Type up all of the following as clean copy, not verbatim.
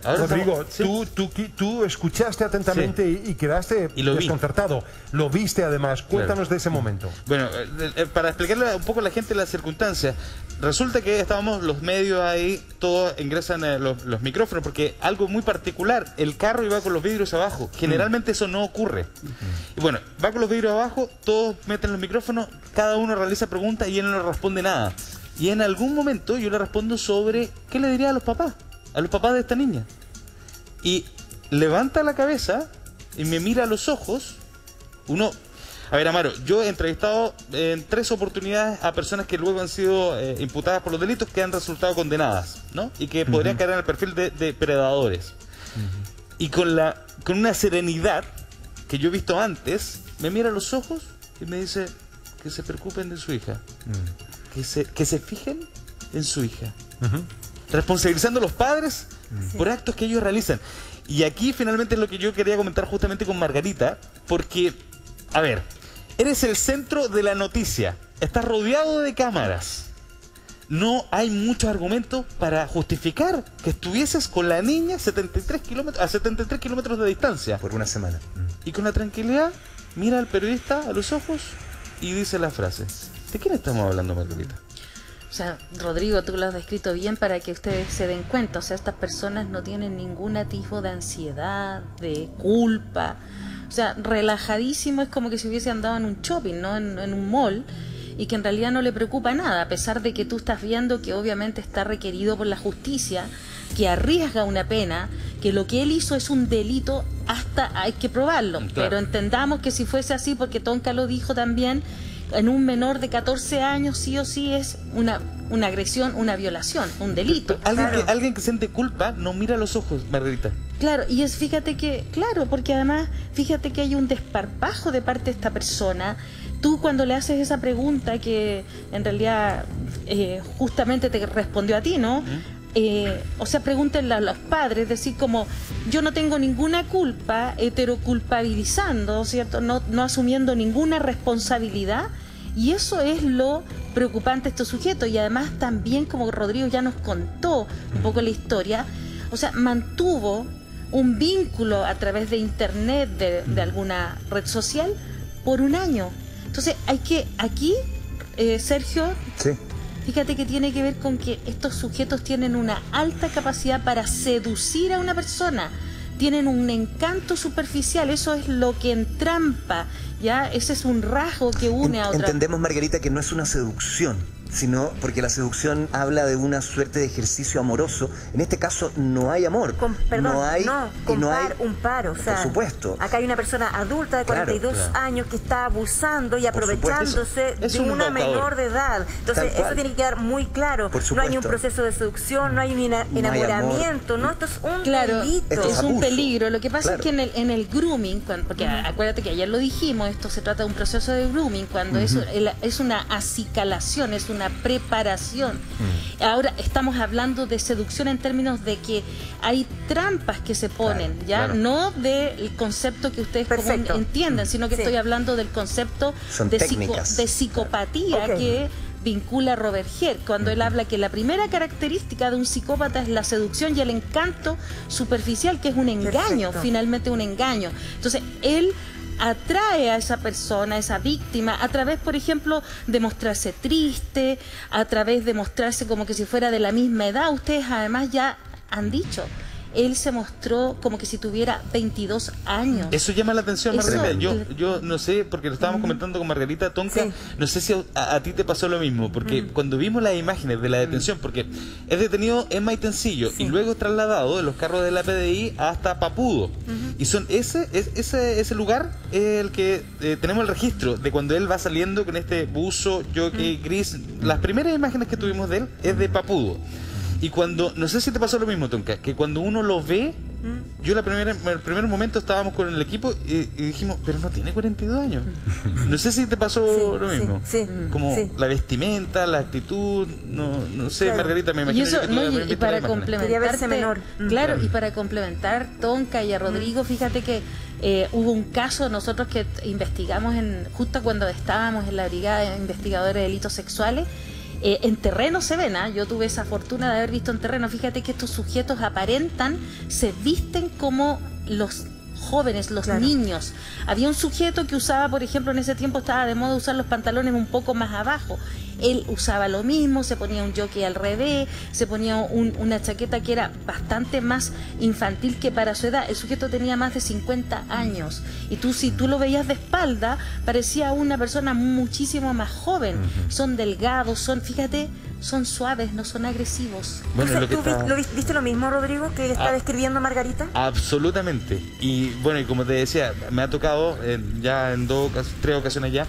Ahora Rodrigo, estamos, tú escuchaste atentamente y quedaste desconcertado. Lo viste además. Cuéntanos de ese momento. Bueno, para explicarle un poco a la gente las circunstancias, resulta que estábamos los medios ahí, todos ingresan los micrófonos, porque algo muy particular, el carro iba con los vidrios abajo. Generalmente eso no ocurre. Y bueno, va con los vidrios abajo, todos meten los micrófonos, cada uno realiza preguntas y él no responde nada. Y en algún momento yo le respondo sobre qué le diría a los papás de esta niña. Y levanta la cabeza y me mira a los ojos. A ver, Amaro, yo he entrevistado en 3 oportunidades a personas que luego han sido imputadas por los delitos que han resultado condenadas, ¿no? Y que podrían caer en el perfil de depredadores. Y con una serenidad que yo he visto antes, me mira a los ojos y me dice que se preocupen de su hija. Que se fijen en su hija. Responsabilizando a los padres por actos que ellos realizan. Y aquí finalmente es lo que yo quería comentar justamente con Margarita, porque, a ver, eres el centro de la noticia, estás rodeado de cámaras, no hay muchos argumentos para justificar que estuvieses con la niña a 73 kilómetros de distancia. Por una semana. Y con la tranquilidad, mira al periodista a los ojos y dice la frase. ¿De quién estamos hablando, Margarita? O sea, Rodrigo, tú lo has descrito bien para que ustedes se den cuenta. O sea, estas personas no tienen ningún atisbo de ansiedad, de culpa. O sea, relajadísimo, es como que si hubiese andado en un shopping, ¿no? En un mall, y que en realidad no le preocupa nada, a pesar de que tú estás viendo que obviamente está requerido por la justicia, que arriesga una pena, que lo que él hizo es un delito, hasta hay que probarlo. Claro. Pero entendamos que si fuese así, porque Tonka lo dijo también, en un menor de 14 años sí o sí es una agresión, una violación, un delito. Alguien que siente culpa no mira a los ojos, Margarita. Claro, y fíjate que, porque además, fíjate que hay un desparpajo de parte de esta persona. Tú cuando le haces esa pregunta que en realidad justamente te respondió a ti, ¿no? O sea, pregúntenle a los padres, decir como, yo no tengo ninguna culpa, heteroculpabilizando, ¿cierto? No asumiendo ninguna responsabilidad, y eso es lo preocupante de estos sujetos. Y además también, como Rodrigo ya nos contó un poco la historia, o sea, mantuvo un vínculo a través de internet, de alguna red social, por un año. Entonces, aquí, Sergio... Sí. Fíjate que tiene que ver con que estos sujetos tienen una alta capacidad para seducir a una persona, tienen un encanto superficial, eso es lo que entrampa, ¿ya? Ese es un rasgo que une a otra. Entendemos, Margarita, que no es una seducción, sino porque la seducción habla de una suerte de ejercicio amoroso. En este caso no hay amor. Un paro. O sea, por supuesto. Acá hay una persona adulta de 42 años que está abusando y aprovechándose de una menor de edad. Entonces eso tiene que quedar muy claro. No hay un proceso de seducción, no hay un enamoramiento, ¿no? Esto es un delito. Es un peligro. Lo que pasa es que en el grooming, porque acuérdate que ayer lo dijimos, esto se trata de un proceso de grooming, cuando es una acicalación, es una preparación. Ahora estamos hablando de seducción en términos de que hay trampas que se ponen, no del concepto que ustedes entienden, sino que estoy hablando del concepto de psicopatía que vincula a Robert Herr, cuando él habla que la primera característica de un psicópata es la seducción y el encanto superficial, que es un engaño, finalmente un engaño. Entonces él atrae a esa persona, a esa víctima, a través, por ejemplo, de mostrarse triste, a través de mostrarse como que si fuera de la misma edad. Ustedes además ya han dicho, él se mostró como que si tuviera 22 años. Eso llama la atención, Margarita. Yo no sé, porque lo estábamos comentando con Margarita Tonka, no sé si a ti te pasó lo mismo, porque cuando vimos las imágenes de la detención, porque es detenido en Maitencillo y luego trasladado en los carros de la PDI hasta Papudo. Y son ese lugar es el que tenemos el registro de cuando él va saliendo con este buzo, jockey gris. Las primeras imágenes que tuvimos de él es de Papudo. Y cuando, no sé si te pasó lo mismo, Tonka, que cuando uno lo ve, yo en el primer momento estábamos con el equipo y dijimos, pero no tiene 42 años. No sé si te pasó lo mismo. Como la vestimenta, la actitud, no sé, Margarita, me imagino. Y para complementarte, y para complementar, Tonka y a Rodrigo, fíjate que hubo un caso nosotros que investigamos justo cuando estábamos en la Brigada de Investigadores de Delitos Sexuales, En terreno se ven, yo tuve esa fortuna de haber visto en terreno. Fíjate que estos sujetos aparentan, se visten como los jóvenes, los niños. Había un sujeto que usaba, por ejemplo, en ese tiempo estaba de moda usar los pantalones un poco más abajo. Él usaba lo mismo, se ponía un jockey al revés, se ponía una chaqueta que era bastante más infantil que para su edad. El sujeto tenía más de 50 años. Y tú, si tú lo veías de espalda, parecía una persona muchísimo más joven. Son delgados, fíjate, son suaves, no son agresivos. Bueno, ¿Tú viste lo mismo, Rodrigo, que está describiendo Margarita? Absolutamente. Y bueno, y como te decía, me ha tocado ya en 3 ocasiones ya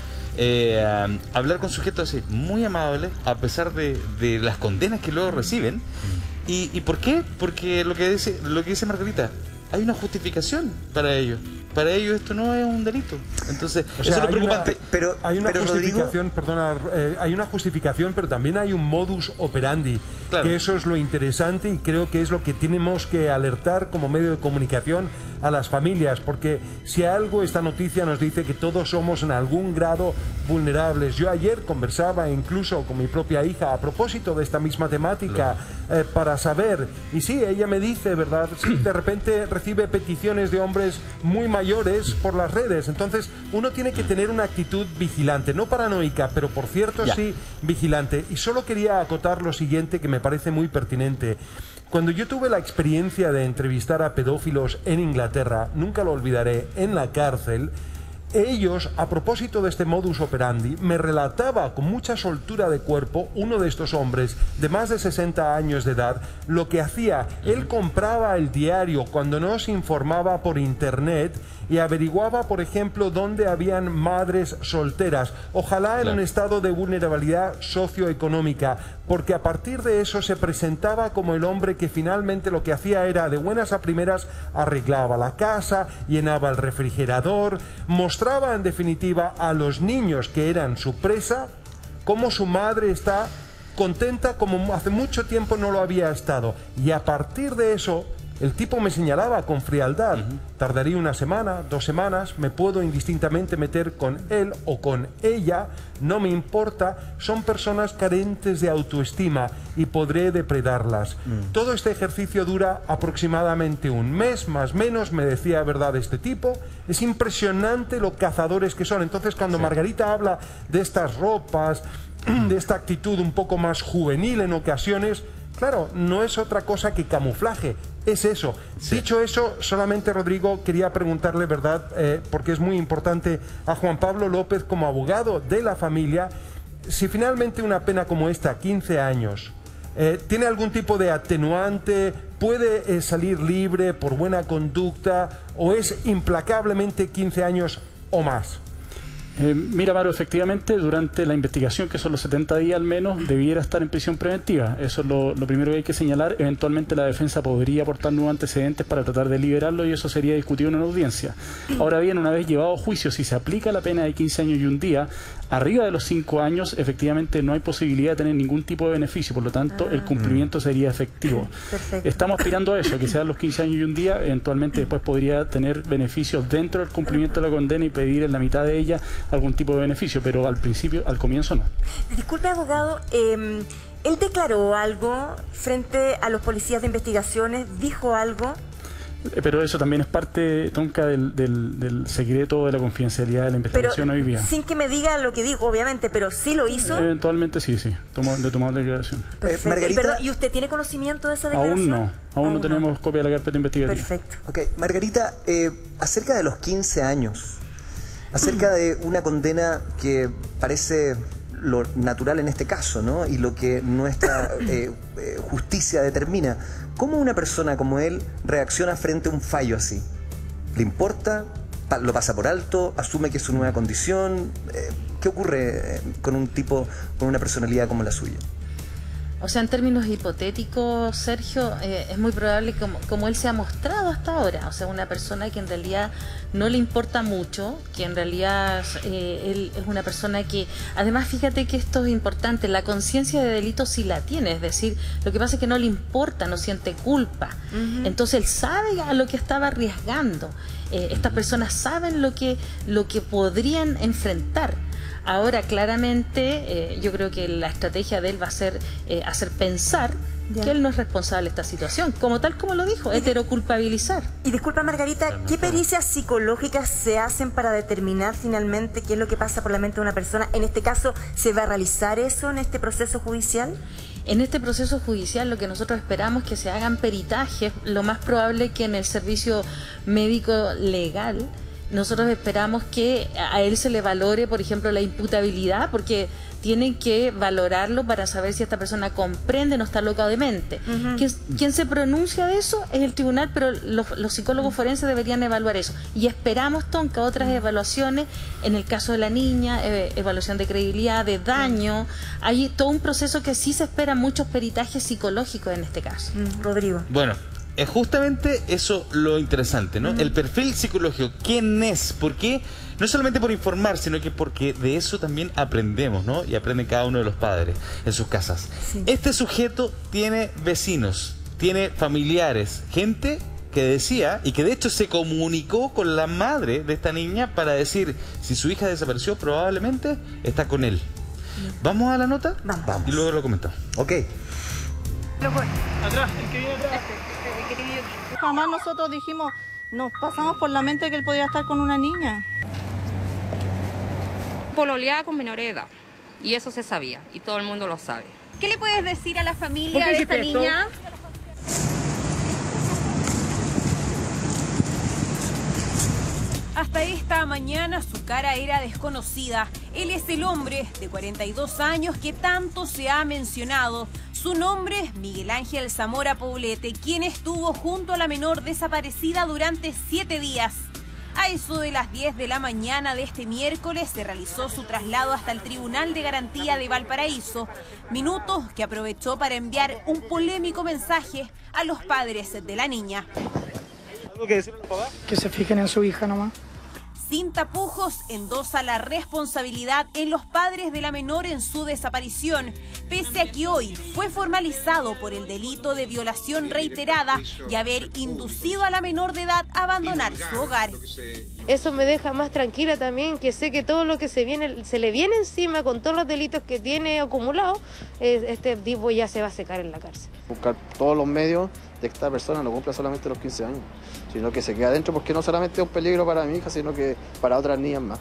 hablar con sujetos así, muy amables, a pesar de las condenas que luego reciben. ¿Y por qué? Porque lo que dice Margarita, hay una justificación para ellos. Para ellos esto no es un delito. Entonces, eso es lo preocupante. Hay una justificación, perdona, hay una justificación, pero también hay un modus operandi. Claro. Que eso es lo interesante y creo que es lo que tenemos que alertar como medio de comunicación a las familias, porque si algo esta noticia nos dice que todos somos en algún grado vulnerables. Yo ayer conversaba incluso con mi propia hija a propósito de esta misma temática, para saber, y sí, ella me dice, ¿verdad? Sí, de repente recibe peticiones de hombres muy mayores por las redes, entonces uno tiene que tener una actitud vigilante, no paranoica, pero por cierto sí vigilante. Y solo quería acotar lo siguiente que me parece muy pertinente. Cuando yo tuve la experiencia de entrevistar a pedófilos en Inglaterra, nunca lo olvidaré, en la cárcel, ellos, a propósito de este modus operandi, me relataba con mucha soltura de cuerpo uno de estos hombres de más de 60 años de edad, lo que hacía. Él compraba el diario cuando no se informaba por internet y averiguaba, por ejemplo, dónde habían madres solteras, ojalá en un estado de vulnerabilidad socioeconómica, porque a partir de eso se presentaba como el hombre que finalmente lo que hacía era, de buenas a primeras, arreglaba la casa, llenaba el refrigerador, mostraba en definitiva a los niños que eran su presa cómo su madre está contenta como hace mucho tiempo no lo había estado. Y a partir de eso el tipo me señalaba con frialdad, tardaría 1 semana, 2 semanas, me puedo indistintamente meter con él o con ella, no me importa, son personas carentes de autoestima y podré depredarlas. Todo este ejercicio dura aproximadamente 1 mes, más o menos, me decía verdad este tipo. Es impresionante lo cazadores que son. Entonces cuando Margarita habla de estas ropas, de esta actitud un poco más juvenil en ocasiones, claro, no es otra cosa que camuflaje, es eso. Dicho eso, solamente, Rodrigo, quería preguntarle, ¿verdad? Porque es muy importante, a Juan Pablo López como abogado de la familia, si finalmente una pena como esta, 15 años, ¿tiene algún tipo de atenuante? ¿Puede salir libre por buena conducta? ¿O es implacablemente 15 años o más? Mira, Maro, efectivamente, durante la investigación, que son los 70 días al menos, debiera estar en prisión preventiva. Eso es lo primero que hay que señalar. Eventualmente la defensa podría aportar nuevos antecedentes para tratar de liberarlo y eso sería discutido en una audiencia. Ahora bien, una vez llevado a juicio, si se aplica la pena de 15 años y 1 día, arriba de los 5 años, efectivamente no hay posibilidad de tener ningún tipo de beneficio, por lo tanto el cumplimiento sería efectivo. Perfecto. Estamos aspirando a eso, que sean los 15 años y 1 día, eventualmente después podría tener beneficios dentro del cumplimiento de la condena y pedir en la mitad de ella algún tipo de beneficio, pero al comienzo no. Disculpe, abogado, ¿él declaró algo frente a los policías de investigaciones? ¿Dijo algo? Pero eso también es parte, Tonka, del secreto de la confidencialidad de la investigación pero, hoy día. Sin que me diga lo que dijo, obviamente, pero ¿sí lo hizo? Eventualmente sí, tomamos declaración. Margarita, ¿y usted tiene conocimiento de esa declaración? Aún no tenemos copia de la carpeta investigativa. Perfecto. Ok, Margarita, acerca de los 15 años, acerca de una condena que parece lo natural en este caso, ¿no? Y lo que nuestra justicia determina. ¿Cómo una persona como él reacciona frente a un fallo así? ¿Le importa? ¿Lo pasa por alto? ¿Asume que es su nueva condición? ¿Qué ocurre con un tipo con una personalidad como la suya? O sea, en términos hipotéticos, Sergio, es muy probable como él se ha mostrado hasta ahora, o sea, una persona que en realidad no le importa mucho, que en realidad él es una persona que, además, fíjate que esto es importante, la conciencia de delito sí la tiene, es decir, lo que pasa es que no le importa, no siente culpa, entonces él sabe a lo que estaba arriesgando, estas personas saben lo que podrían enfrentar. Ahora, claramente, yo creo que la estrategia de él va a ser hacer pensar que él no es responsable de esta situación, como tal como lo dijo, heteroculpabilizar. Y disculpa, Margarita, ¿qué pericias psicológicas se hacen para determinar finalmente qué es lo que pasa por la mente de una persona? En este caso, ¿se va a realizar eso en este proceso judicial? En este proceso judicial lo que nosotros esperamos es que se hagan peritajes, lo más probable que en el servicio médico legal. Nosotros esperamos que a él se le valore, por ejemplo, la imputabilidad, porque tienen que valorarlo para saber si esta persona comprende, no está loca de mente. Quien se pronuncia de eso es el tribunal, pero los psicólogos forenses deberían evaluar eso. Y esperamos, Tonka, otras evaluaciones, en el caso de la niña, evaluación de credibilidad, de daño. Hay todo un proceso que sí se esperan muchos peritajes psicológicos en este caso. Rodrigo. Bueno, es justamente eso lo interesante, ¿no? El perfil psicológico, ¿quién es? ¿Por qué? No solamente por informar, sino que porque de eso también aprendemos, ¿no? Y aprenden cada uno de los padres en sus casas. Sí. Este sujeto tiene vecinos, tiene familiares, gente que decía, y que de hecho se comunicó con la madre de esta niña para decir, si su hija desapareció, probablemente está con él. ¿Vamos a la nota? Vamos. Y luego lo comentamos. Ok. Atrás, el que viene atrás. Jamás nosotros dijimos, nos pasamos por la mente que él podía estar con una niña. Pololeaba con menores de edad, y eso se sabía, y todo el mundo lo sabe. ¿Qué le puedes decir a la familia de esta niña? Hasta esta mañana su cara era desconocida. Él es el hombre de 42 años que tanto se ha mencionado. Su nombre es Miguel Ángel Zamora Poblete, quien estuvo junto a la menor desaparecida durante 7 días. A eso de las 10 de la mañana de este miércoles se realizó su traslado hasta el Tribunal de Garantía de Valparaíso, minutos que aprovechó para enviar un polémico mensaje a los padres de la niña. ¿Algo que decir, papá? Que se fijen en su hija nomás. Sin tapujos, endosa la responsabilidad en los padres de la menor en su desaparición, pese a que hoy fue formalizado por el delito de violación reiterada y haber inducido a la menor de edad a abandonar su hogar. Eso me deja más tranquila también, que sé que todo lo que se le viene encima con todos los delitos que tiene acumulados, este tipo ya se va a secar en la cárcel. Buscar todos los medios de que esta persona no cumpla solamente los 15 años, sino que se quede adentro, porque no solamente es un peligro para mi hija, sino que para otras niñas más.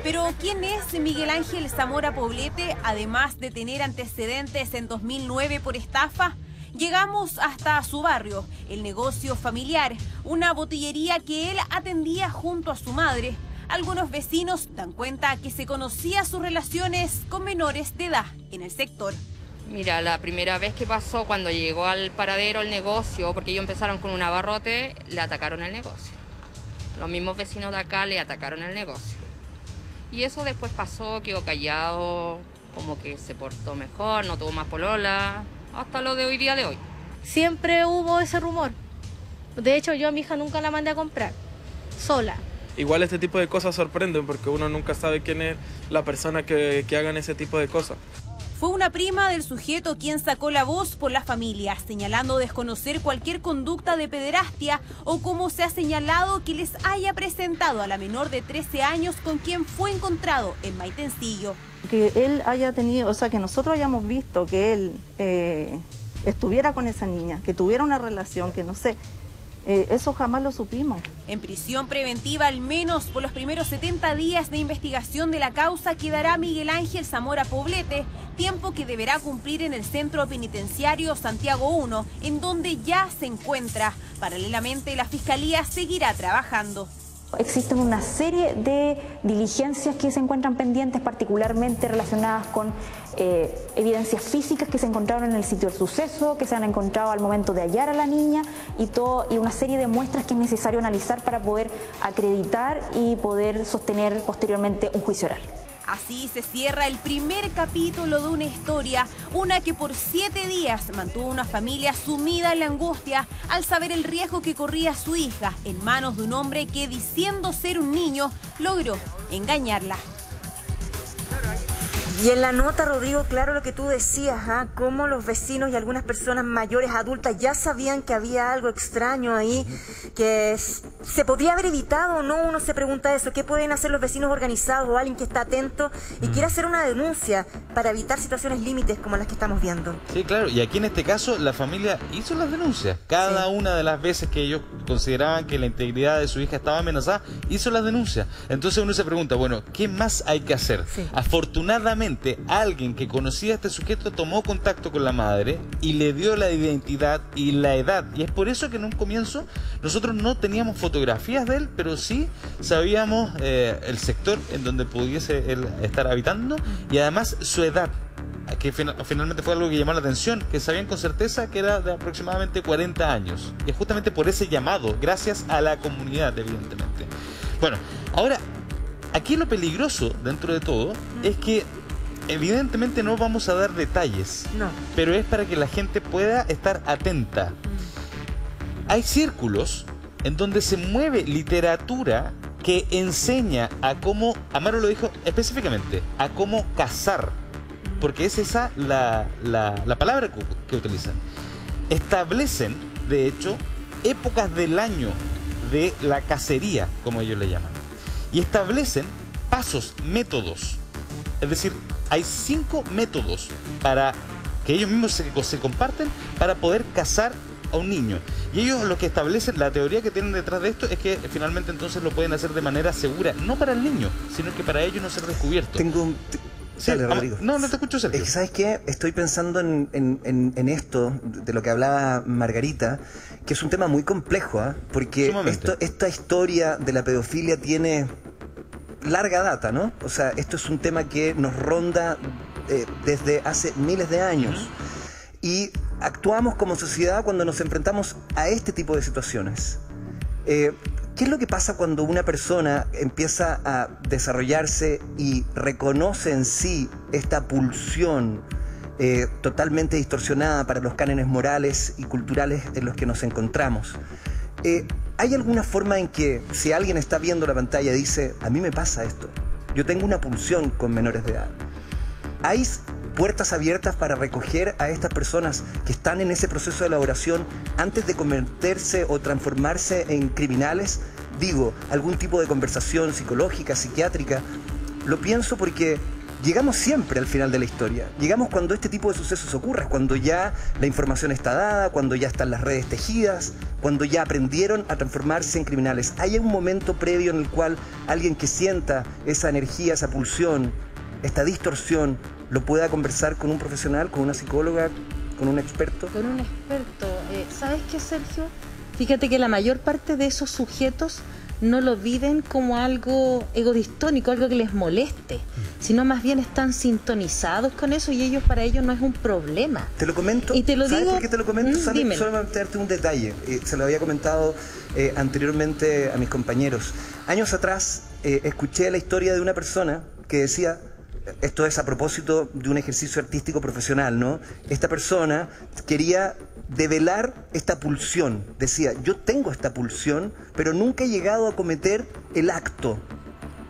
Pero ¿quién es Miguel Ángel Zamora Poblete, además de tener antecedentes en 2009 por estafa? Llegamos hasta su barrio, el negocio familiar, una botillería que él atendía junto a su madre. Algunos vecinos dan cuenta que se conocía sus relaciones con menores de edad en el sector. Mira, la primera vez que pasó, cuando llegó al paradero el negocio, porque ellos empezaron con un abarrote, le atacaron el negocio. Los mismos vecinos de acá le atacaron el negocio. Y eso después pasó, quedó callado, como que se portó mejor, no tuvo más polola, hasta lo de hoy día de hoy. Siempre hubo ese rumor. De hecho, yo a mi hija nunca la mandé a comprar, sola. Igual este tipo de cosas sorprenden, porque uno nunca sabe quién es la persona que hagan ese tipo de cosas. Fue una prima del sujeto quien sacó la voz por la familia, señalando desconocer cualquier conducta de pederastia o como se ha señalado que les haya presentado a la menor de 13 años con quien fue encontrado en Maitencillo. Que él haya tenido, o sea, que nosotros hayamos visto que él estuviera con esa niña, que tuviera una relación, que no sé, eso jamás lo supimos. En prisión preventiva, al menos por los primeros 70 días de investigación de la causa, quedará Miguel Ángel Zamora Poblete, tiempo que deberá cumplir en el Centro Penitenciario Santiago 1, en donde ya se encuentra. Paralelamente, la Fiscalía seguirá trabajando. Existen una serie de diligencias que se encuentran pendientes, particularmente relacionadas con evidencias físicas que se encontraron en el sitio del suceso, que se han encontrado al momento de hallar a la niña y una serie de muestras que es necesario analizar para poder acreditar y poder sostener posteriormente un juicio oral. Así se cierra el primer capítulo de una historia, una que por 7 días mantuvo una familia sumida en la angustia al saber el riesgo que corría su hija en manos de un hombre que, diciendo ser un niño, logró engañarla. Y en la nota, Rodrigo, claro lo que tú decías, cómo los vecinos y algunas personas mayores, adultas, ya sabían que había algo extraño ahí, que ¿Se podría haber evitado o no? Uno se pregunta eso. ¿Qué pueden hacer los vecinos organizados o alguien que está atento y quiere hacer una denuncia para evitar situaciones límites como las que estamos viendo? Sí, claro. Y aquí en este caso la familia hizo las denuncias. Cada una de las veces que ellos consideraban que la integridad de su hija estaba amenazada, hizo las denuncias. Entonces uno se pregunta, bueno, ¿qué más hay que hacer? Sí. Afortunadamente, alguien que conocía a este sujeto tomó contacto con la madre y le dio la identidad y la edad. Y es por eso que en un comienzo nosotros no teníamos fotografías de él, pero sí sabíamos el sector en donde pudiese él estar habitando y además su edad, que finalmente fue algo que llamó la atención, que sabían con certeza que era de aproximadamente 40 años. Y es justamente por ese llamado, gracias a la comunidad, evidentemente. Bueno, ahora, aquí lo peligroso dentro de todo es que evidentemente no vamos a dar detalles, pero es para que la gente pueda estar atenta. Hay círculos en donde se mueve literatura que enseña a cómo, Amaro lo dijo específicamente, a cómo cazar, porque es esa la palabra que utilizan. Establecen, de hecho, épocas del año de la cacería, como ellos le llaman, y establecen pasos, métodos. Es decir, hay 5 métodos para que ellos mismos se comparten para poder cazar a un niño. Y ellos lo que establecen, la teoría que tienen detrás de esto es que finalmente entonces lo pueden hacer de manera segura, no para el niño, sino que para ellos no ser descubierto. Sí, dale, Rodrigo. No te escucho, Sergio. Es que, ¿sabes qué? Estoy pensando en esto, de lo que hablaba Margarita, que es un tema muy complejo, porque esta historia de la pedofilia tiene larga data, ¿no? O sea, esto es un tema que nos ronda desde hace miles de años. Y actuamos como sociedad cuando nos enfrentamos a este tipo de situaciones. ¿Qué es lo que pasa cuando una persona empieza a desarrollarse y reconoce en sí esta pulsión totalmente distorsionada para los cánones morales y culturales en los que nos encontramos? ¿Hay alguna forma en que si alguien está viendo la pantalla y dice, a mí me pasa esto, yo tengo una pulsión con menores de edad? ¿Hay puertas abiertas para recoger a estas personas que están en ese proceso de elaboración antes de convertirse o transformarse en criminales? Digo, algún tipo de conversación psicológica, psiquiátrica. Lo pienso porque llegamos siempre al final de la historia. Llegamos cuando este tipo de sucesos ocurren, cuando ya la información está dada, cuando ya están las redes tejidas, cuando ya aprendieron a transformarse en criminales. ¿Hay un momento previo en el cual alguien que sienta esa energía, esa pulsión, esta distorsión, lo pueda conversar con un profesional, con una psicóloga, con un experto? Con un experto. ¿Sabes qué, Sergio? Fíjate que la mayor parte de esos sujetos no lo viven como algo egodistónico, algo que les moleste, sino más bien están sintonizados con eso y para ellos no es un problema. Te lo comento. Y te lo ¿Sabes digo? por qué te lo comento? Solamente darte un detalle. Se lo había comentado anteriormente a mis compañeros. Años atrás escuché la historia de una persona que decía, esto es a propósito de un ejercicio artístico profesional, ¿no? Esta persona quería develar esta pulsión. Decía, yo tengo esta pulsión, pero nunca he llegado a cometer el acto.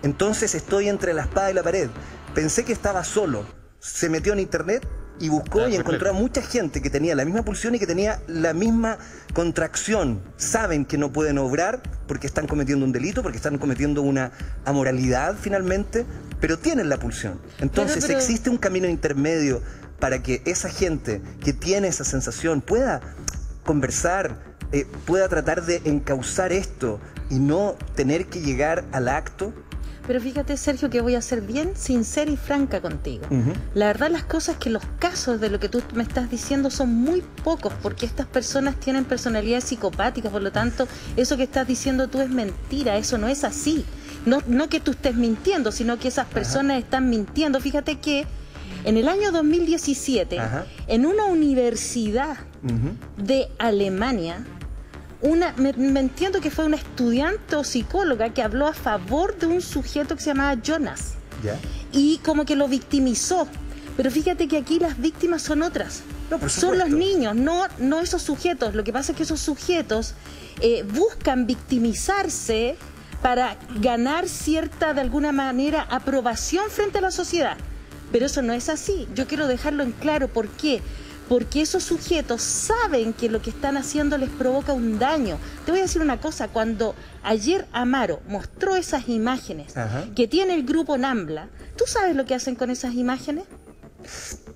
Entonces estoy entre la espada y la pared. Pensé que estaba solo. Se metió en internet y buscó y encontró a mucha gente que tenía la misma pulsión y que tenía la misma contracción. Saben que no pueden obrar porque están cometiendo un delito, porque están cometiendo una amoralidad finalmente, pero tienen la pulsión. Entonces existe un camino intermedio para que esa gente que tiene esa sensación pueda conversar, pueda tratar de encauzar esto y no tener que llegar al acto. Pero fíjate, Sergio, que voy a ser bien sincera y franca contigo. La verdad, las cosas que los casos de lo que tú me estás diciendo son muy pocos, porque estas personas tienen personalidades psicopáticas, por lo tanto, eso que estás diciendo tú es mentira, eso no es así. No que tú estés mintiendo, sino que esas personas están mintiendo. Fíjate que en el año 2017, en una universidad de Alemania, me entiendo que fue una estudiante o psicóloga que habló a favor de un sujeto que se llamaba Jonas. Y como que lo victimizó. Pero fíjate que aquí las víctimas son otras. Son los niños, no esos sujetos. Lo que pasa es que esos sujetos buscan victimizarse para ganar cierta, de alguna manera, aprobación frente a la sociedad. Pero eso no es así. Yo quiero dejarlo en claro. ¿Por qué? porque esos sujetos saben que lo que están haciendo les provoca un daño. Te voy a decir una cosa, cuando ayer Amaro mostró esas imágenes que tiene el grupo NAMBLA, ¿tú sabes lo que hacen con esas imágenes?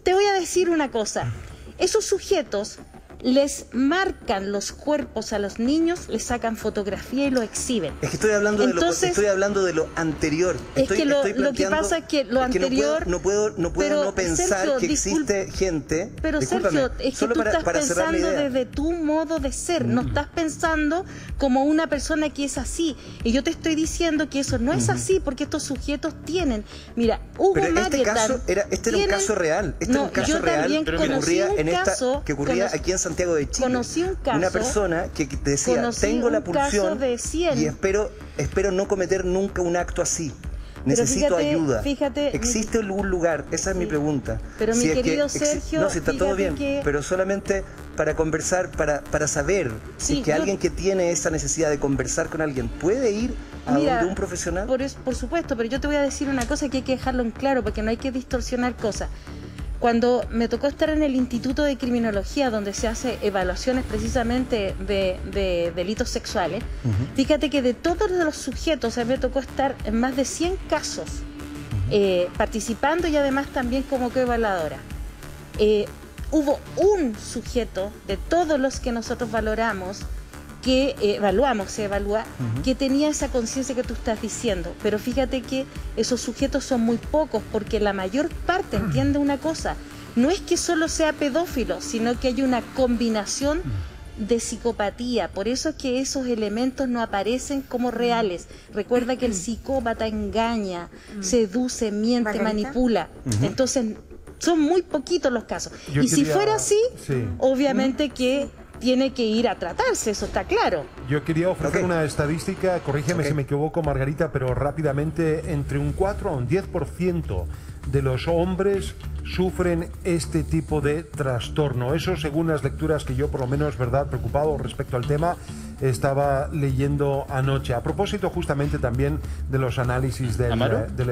Te voy a decir una cosa, esos sujetos les marcan los cuerpos a los niños, les sacan fotografía y lo exhiben. Es que estoy hablando, estoy hablando de lo anterior. Es que lo que pasa es que lo anterior... No puedo no pensar, Sergio, que existe gente... Pero Sergio, es que tú estás pensando desde tu modo de ser, no estás pensando como una persona que es así. Y yo te estoy diciendo que eso no es así, porque estos sujetos tienen... Mira, Hugo Marietan... Este era un caso real. Este era un caso real que ocurría aquí en Santiago de Chile. Conocí un caso, una persona que decía, tengo la pulsión y espero no cometer nunca un acto así. Necesito ayuda. ¿Existe algún lugar? Esa es mi pregunta. Pero mi querido Sergio... No, si está todo bien, pero solamente para conversar, para saber si que alguien que tiene esa necesidad de conversar con alguien puede ir a donde un profesional. Por supuesto, pero yo te voy a decir una cosa que hay que dejarlo en claro, porque no hay que distorsionar cosas. Cuando me tocó estar en el Instituto de Criminología, donde se hace evaluaciones precisamente de delitos sexuales, fíjate que de todos los sujetos, a mí me tocó estar en más de 100 casos participando y además también como coevaluadora. Hubo un sujeto de todos los que nosotros valoramos, que se evalúa, que tenía esa conciencia que tú estás diciendo. Pero fíjate que esos sujetos son muy pocos, porque la mayor parte entiende una cosa, no es que solo sea pedófilo, sino que hay una combinación de psicopatía. Por eso es que esos elementos no aparecen como reales. Recuerda que el psicópata engaña, seduce, miente, manipula. Entonces, son muy poquitos los casos. Si fuera así, obviamente que tiene que ir a tratarse, eso está claro. Yo quería ofrecer una estadística, corrígeme si me equivoco, Margarita, pero rápidamente, entre un 4 a un 10% de los hombres sufren este tipo de trastorno. Eso según las lecturas que yo, por lo menos, preocupado respecto al tema, estaba leyendo anoche. A propósito justamente también de los análisis del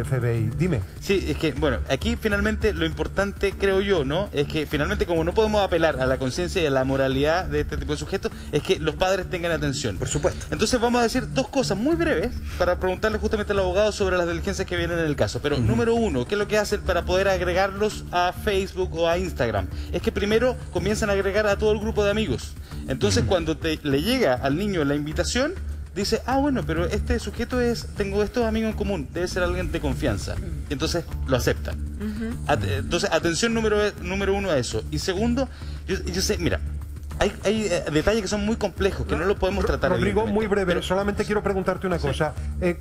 FBI. Dime. Sí, es que, bueno, aquí finalmente lo importante, creo yo, ¿no? Es que finalmente, como no podemos apelar a la conciencia y a la moralidad de este tipo de sujetos, es que los padres tengan atención. Por supuesto. Entonces vamos a decir dos cosas muy breves para preguntarle justamente al abogado sobre las diligencias que vienen en el caso. Pero número uno, ¿qué es lo que hacen para poder agregarlos a Facebook o a Instagram? Es que primero comienzan a agregar a todo el grupo de amigos. Entonces cuando le llega al niño la invitación, dice, bueno, pero este sujeto tengo estos amigos en común, debe ser alguien de confianza. Y entonces lo acepta. Entonces, atención número uno a eso. Y segundo, yo sé, mira, hay detalles que son muy complejos, que no lo podemos tratar. Rodrigo, muy breve, pero solamente quiero preguntarte una cosa.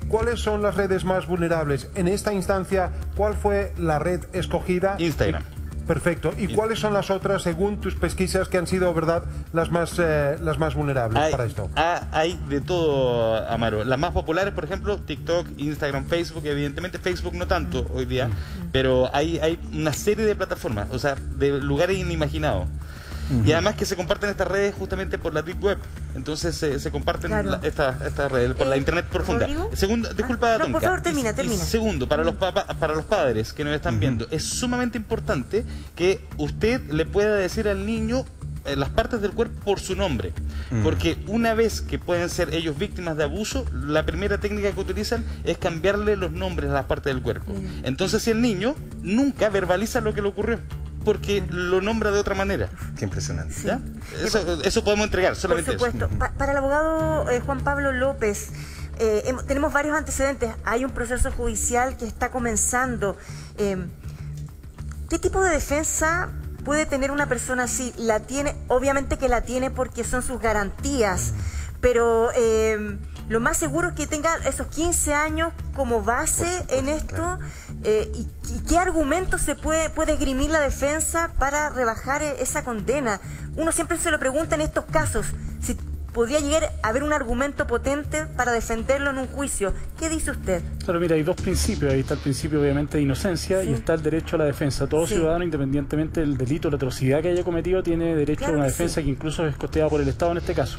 ¿Cuáles son las redes más vulnerables? En esta instancia, ¿cuál fue la red escogida? Instagram. Perfecto. ¿Y cuáles son las otras, según tus pesquisas, que han sido, las más vulnerables para esto? Hay de todo, Amaro. Las más populares, por ejemplo, TikTok, Instagram, Facebook. Evidentemente Facebook no tanto hoy día, pero hay una serie de plataformas, o sea, de lugares inimaginados. Y además que se comparten estas redes justamente por la Deep Web. Entonces se comparten estas redes por la Internet profunda. Segundo, disculpa, por favor, termina. Y segundo, para los padres que nos están viendo, es sumamente importante que usted le pueda decir al niño las partes del cuerpo por su nombre, porque una vez que pueden ser ellos víctimas de abuso, la primera técnica que utilizan es cambiarle los nombres a las partes del cuerpo. Entonces, si el niño nunca verbaliza lo que le ocurrió, porque lo nombra de otra manera. Qué impresionante. Sí. Eso podemos entregar, solamente por supuesto. Eso. Para el abogado Juan Pablo López, tenemos varios antecedentes. Hay un proceso judicial que está comenzando. ¿Qué tipo de defensa puede tener una persona así? La tiene, obviamente que la tiene porque son sus garantías, pero lo más seguro es que tenga esos 15 años como base en esto. ¿Y qué argumentos se puede esgrimir la defensa para rebajar esa condena? Uno siempre se lo pregunta en estos casos, si podría llegar a haber un argumento potente para defenderlo en un juicio. ¿Qué dice usted? Claro, mira, hay dos principios. Ahí está el principio, obviamente, de inocencia y está el derecho a la defensa. Todo ciudadano, independientemente del delito o la atrocidad que haya cometido, tiene derecho a una defensa que incluso es costeada por el Estado en este caso.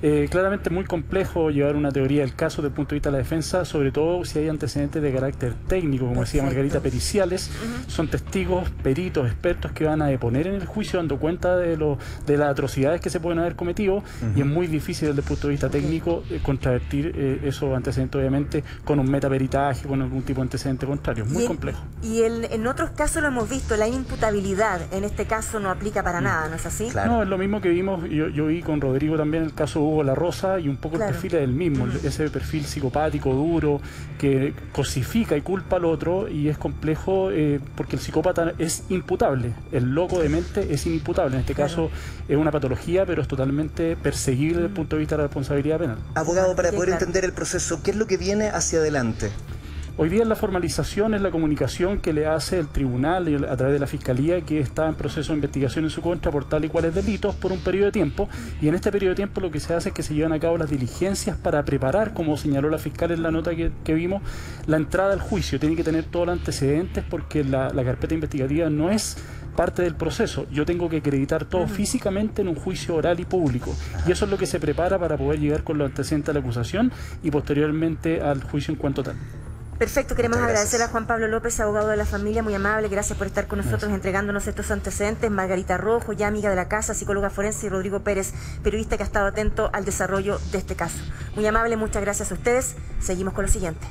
Claramente muy complejo llevar una teoría del caso desde el punto de vista de la defensa, sobre todo si hay antecedentes de carácter técnico, como decía Margarita, periciales. Son testigos, peritos, expertos que van a deponer en el juicio dando cuenta de las atrocidades que se pueden haber cometido, y es muy difícil desde el punto de vista técnico contravertir esos antecedentes, obviamente, con un metaperitaje, con algún tipo de antecedente contrario. Muy complejo. Y en otros casos lo hemos visto, la imputabilidad en este caso no aplica para nada, ¿no es así? Claro. No, es lo mismo que vimos, yo vi con Rodrigo también el caso de Hugo La Rosa, y un poco el perfil es el mismo, ese perfil psicopático, duro, que cosifica y culpa al otro, y es complejo porque el psicópata es imputable, el loco de mente es inimputable, en este caso es una patología, pero es totalmente perseguible desde el punto de vista de la responsabilidad penal. Abogado, para poder entender el proceso, ¿qué es lo que viene hacia adelante? Hoy día la formalización es la comunicación que le hace el tribunal a través de la Fiscalía, que está en proceso de investigación en su contra por tal y cuales delitos por un periodo de tiempo, y en este periodo de tiempo lo que se hace es que se llevan a cabo las diligencias para preparar, como señaló la fiscal en la nota que vimos, la entrada al juicio. Tiene que tener todos los antecedentes porque la carpeta investigativa no es parte del proceso. Yo tengo que acreditar todo físicamente en un juicio oral y público, y eso es lo que se prepara para poder llegar con los antecedentes a la acusación y posteriormente al juicio en cuanto tal. Perfecto, queremos agradecer a Juan Pablo López, abogado de la familia, muy amable, gracias por estar con nosotros entregándonos estos antecedentes. Margarita Rojo, ya amiga de la casa, psicóloga forense, y Rodrigo Pérez, periodista que ha estado atento al desarrollo de este caso. Muy amable, muchas gracias a ustedes. Seguimos con lo siguiente.